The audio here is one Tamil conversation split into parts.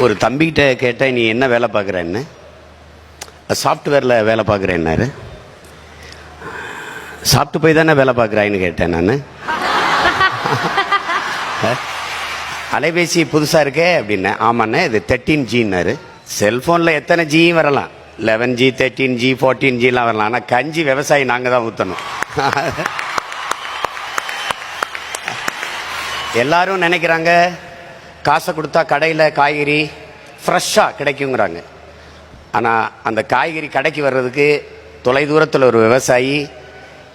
ஒரு தம்பிகிட்ட கேட்டேன், நீ என்ன வேலை பார்க்குறேன்னு. சாஃப்ட்வேரில் வேலை பார்க்குறேன்னாரு. சாப்பிட்டு போய் தானே வேலை பார்க்குறாயின்னு கேட்டேன் நான். அலைபேசி புதுசாக இருக்கே அப்படின்னேன். ஆமாண்ணே, இது 13Gன்னாரு. செல்ஃபோனில் எத்தனை ஜியும் வரலாம், 11G 13G 14Gலாம் வரலாம். ஆனால் கஞ்சி விவசாயி நாங்கள் தான் ஊற்றணும். எல்லாரும் நினைக்கிறாங்க காசை கொடுத்தா கடையில் காய்கறி ஃப்ரெஷ்ஷாக கிடைக்குங்கிறாங்க. ஆனால் அந்த காய்கறி கடைக்கு வர்றதுக்கு தொலை தூரத்தில் ஒரு விவசாயி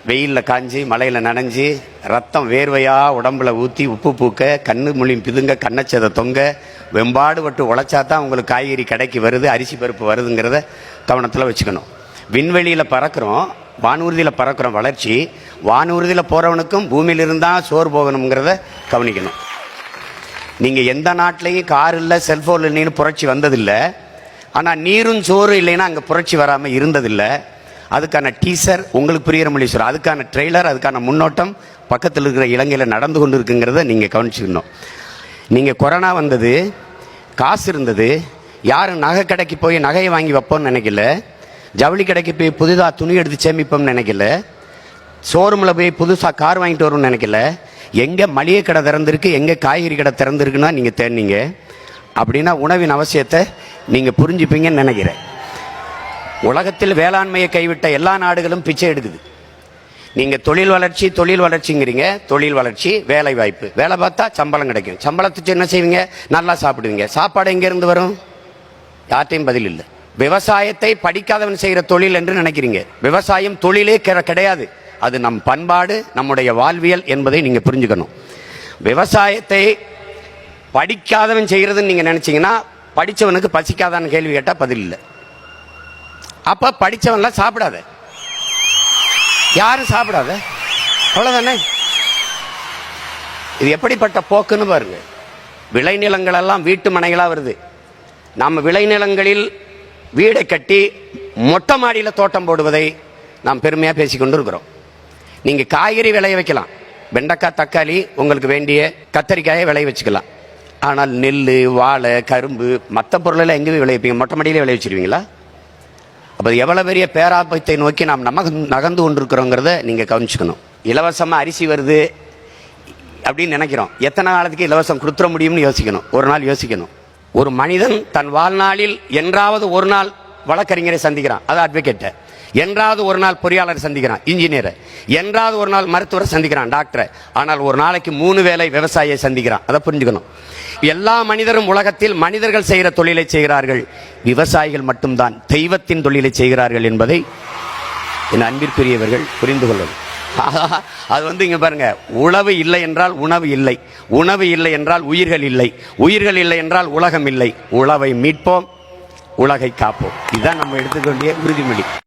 வெயிலில் காஞ்சி மழையில் நனைஞ்சி ரத்தம் வேர்வையாக உடம்புல ஊற்றி உப்பு பூக்க கண்ணு மொழி பிதுங்க கண்ணச்சதை தொங்க வெம்பாடு பட்டு உழைச்சா தான் உங்களுக்கு காய்கறி கடைக்கு வருது, அரிசி பருப்பு வருதுங்கிறத கவனத்தில் வச்சுக்கணும். விண்வெளியில் பறக்கிறோம், வானூர்தியில் பறக்கிறோம். வளர்ச்சி வானூர்தியில் போகிறவனுக்கும் பூமியில் இருந்தால் சோறு போகணுங்கிறத கவனிக்கணும். நீங்கள் எந்த நாட்டிலையும் கார் இல்லை செல்ஃபோன் இல்லைன்னு புரட்சி வந்ததில்லை. ஆனால் நீரும் சோறு இல்லைன்னா அங்கே புரட்சி வராமல் இருந்ததில்லை. அதுக்கான டீசர் உங்களுக்கு புரிகிற மொழி சொல்கிறோம், அதுக்கான ட்ரெய்லர், அதுக்கான முன்னோட்டம் பக்கத்தில் இருக்கிற இலங்கையில் நடந்து கொண்டு இருக்குங்கிறத நீங்கள் கவனிச்சுக்கணும். நீங்கள் கொரோனா வந்தது, காசு இருந்தது, யாரும் நகை கடைக்கு போய் நகையை வாங்கி வைப்போம்னு நினைக்கல, ஜவுளி கடைக்கு போய் புதுதாக துணி எடுத்து சேமிப்போம்னு நினைக்கல, ஷோரூமில் போய் புதுசாக கார் வாங்கிட்டு வரும்னு நினைக்கல. எங்கே மளிகை கடை திறந்திருக்கு, எங்கே காய்கறி கடை திறந்திருக்குன்னா நீங்கள் தேடினீங்க. அப்படின்னா உணவின் அவசியத்தை நீங்கள் புரிஞ்சுப்பீங்கன்னு நினைக்கிறேன். உலகத்தில் வேளாண்மையை கைவிட்ட எல்லா நாடுகளும் பிச்சை எடுக்குது. நீங்கள் தொழில் வளர்ச்சிங்கிறீங்க. தொழில் வளர்ச்சி, வேலை வாய்ப்பு, வேலை பார்த்தா சம்பளம் கிடைக்கும். சம்பளத்துக்கு என்ன செய்வீங்க? நல்லா சாப்பிடுவீங்க. சாப்பாடு எங்கேருந்து வரும்? யார்ட்டையும் பதில் இல்லை. விவசாயத்தை படிக்காதவன் செய்கிற தொழில் என்று நினைக்கிறீங்க. விவசாயம் தொழிலே கிடையாது, அது நம் பண்பாடு, நம்முடைய வாழ்வியல் என்பதை நீங்கள் புரிஞ்சுக்கணும். விவசாயத்தை படிக்காதவன் செய்கிறதுன்னு நீங்கள் நினச்சிங்கன்னா படித்தவனுக்கு பசிக்காதான்னு கேள்வி கேட்டால் பதில் இல்லை. அப்போ படித்தவன்லாம் சாப்பிடாத, யாரும் சாப்பிடாத, அவ்வளோதானே. இது எப்படிப்பட்ட போக்குன்னு பாருங்க. விளைநிலங்கள் எல்லாம் வீட்டு மனைகளாக வருது. நம்ம விளைநிலங்களில் வீடை கட்டி மொட்டை மாடியில் தோட்டம் போடுவதை நாம் பெருமையாக பேசிக்கொண்டு இருக்கிறோம். நீங்கள் காய்கறி விளைய வைக்கலாம், வெண்டைக்காய் தக்காளி உங்களுக்கு வேண்டிய கத்தரிக்காயை விளைய வச்சுக்கலாம். ஆனால் நெல், வாழை, கரும்பு, மற்ற பொருளெல்லாம் எங்கே விளைவிப்பீங்க? மொட்டை மாடியிலே விளைய வச்சுருவீங்களா? அப்போ எவ்வளோ பெரிய பேராபத்தை நோக்கி நாம் நகர்ந்து கொண்டிருக்கிறோங்கிறத நீங்கள் கவனிச்சுக்கணும். இலவசமாக அரிசி வருது அப்படின்னு நினைக்கிறோம். எத்தனை காலத்துக்கு இலவசம் கொடுத்துட முடியும்னு யோசிக்கணும். ஒரு நாள் யோசிக்கணும். ஒரு மனிதன் தன் வாழ்நாளில் என்றாவது ஒரு நாள் வழக்கறிஞரை சந்திக்கிறான், அது அட்வொகேட்டை. என்றாவது ஒரு நாள் பொறியாளர் சந்திக்கிறான், இன்ஜினியரை. என்றாவது ஒரு நாள் மருத்துவரை சந்திக்கிறான், டாக்டரை. ஆனால் ஒரு நாளைக்கு 3 வேளை விவசாயியை சந்திக்கிறான். அதை புரிஞ்சுக்கணும். எல்லா மனிதரும் உலகத்தில் மனிதர்கள் செய்கிற தொழிலை செய்கிறார்கள், விவசாயிகள் மட்டும்தான் தெய்வத்தின் தொழிலை செய்கிறார்கள் என்பதை என் அன்பிற்குரியவர்கள் புரிந்து கொள்ளணும். அது இங்க பாருங்க, உழவு இல்லை என்றால் உணவு இல்லை, உணவு இல்லை என்றால் உயிர்கள் இல்லை, உயிர்கள் இல்லை என்றால் உலகம் இல்லை. உழவை மீட்போம், உலகை காப்போம். இதுதான் நம்ம எடுத்துக்கொண்டிய உறுதிமொழி.